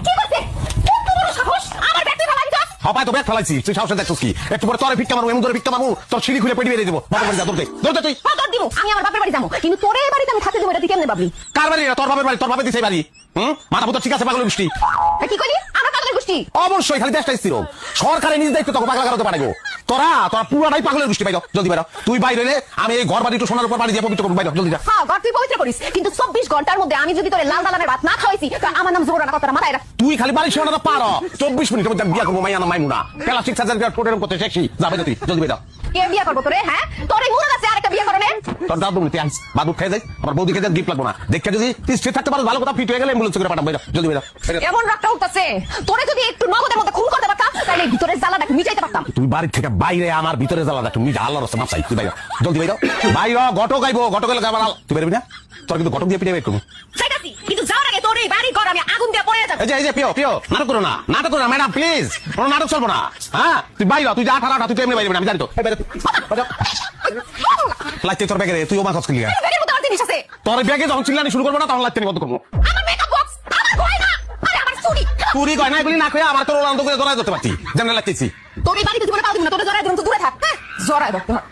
কি করছে? কত বড় সাহস আমার ব্যাগটা ফেলাই দাও। হপায় তো ব্যাগ ফেলাইছি, তুই সাহসে দেখছিস কি? একটু পরে তোরে ভিক্ষা মারবো, এমন করে ভিক্ষা মারবো তোর সিঁড়ি খুলে পেটি বেরিয়ে যাবো। বাপের বাড়ি যা, দৌড় দে, দৌড় দে তুই। হ্যাঁ দৌড় দিব, আমি আমার বাপের বাড়ি যাবো, কিন্তু তোর এই বাড়িতে আমি থাকতে দেবো, এটা তুই কেমনে ভাবলি? কার বাড়ি এটা? তোর বাপের বাড়ি, তোর বাপে দিছে এই বাড়ি। মাথা পুতো ঠিক আছে পাগলের গোষ্ঠী? কি করলি? আমার পাগলের গোষ্ঠী? অবশ্যই, খালি দেশটা স্থির হোক। সরকারের নিজ দায়িত্ব তোকে পাগলা করতে পারবো। তোরা পুরাটাই পাগলের গোষ্ঠী। বাইর হ, জলদি বাইর হ। তুই বাইরে রে, আমি এই ঘর বাড়ি একটু সোনার উপর বাড়ি দিয়ে পবিত্র করবো। বাইর হ, জলদি যা। হ্যাঁ ঘর তুই পবিত্র করিস, কিন্তু 24 ঘন্টার মধ্যে আমি যদি তোরে লাল দালানের ভাত না খাওয়াইছি, তো আমার নাম জোহরা না, কথাটা মাথায় রাখ। তুই খালি বাড়ি শোনাটা পারো। 24 মিনিটের মধ্যে আমি বিয়া করবো মাইয়া না মাইমুনা। প্লাস্টিক সার্জারি টোটের করতে শেখি। যাবে তুই, জলদি বাইর হ। কে বিয়ে করবো তোরে? হ্যাঁ তোর এই মুরাদ আছে আরেকটা বিয়ে করনে? তোর দাদু বলতে আইস, বাদু খেয়ে যাই, আমার বৌদি খেয়ে যাই, গিফট লাগবো না। দেখে যদি তুই স্থির থাকতে পারো, ভালো কথা, ফিট হয়ে গেলে অ্যাম্বুলেন্স করে পাঠাবো। বাইর হ, জলদি বাইর হ। এমন রাগটা উঠতেছে, তোরে যদি একটু নগদের মধ্যে খুন করতে পারতাম, তাহলে ভিতরের জ্বালাটা মিটাইতে পারতাম। তুই বাড়ি থেকে বাইরে, আমার ভিতরে জ্বালা তুমি আল্লাহর রাস্তা মাপসাই। তুই বাইর হ, জলদি বাইর হ। বাইর হ, ঘটক আইবো, ঘটক এলে গাবার। তুই বেরবি না? তোর কিন্তু ঘটক দিয়ে পিঠে বের করবো। সেটাছি, কিন্তু যাওয়ার আগে তোর এই বাড়ি ঘর আমি আগুন দিয়ে পড়ে যাবো। এই যে প্রিয় প্রিয়, নাটক করো না, নাটক করো না ম্যাডাম, প্লিজ। কোনো নাটক চলবো না। হ্যাঁ তুই বাইর হ, তুই যা 18 তুই তো এমনি বাইরে, আমি জানি তো। এই বাইরে লাগতে তোর ব্যাগে রে, তুই ও মাছ খেলি। ব্যাগের মধ্যে আমার জিনিস আছে। তোর ব্যাগে যখন চিল্লানি শুরু করবো না, তখন লাগতে বন্ধ করবো। আমার মেকআপ বক্স, আমার গয়না, আরে আমার চুড়ি। চুরি গয়না এগুলি না খেয়ে আবার তোর অন্ত করে জড়াই ধরতে পারছি, যেমন লাগতেছি। তোর এই বাড়িতে জীবনে পাও দিব না, তোর জড়ায় দিন তো দূরে থাক। হ্যাঁ জড়ায় ধরতে হয়।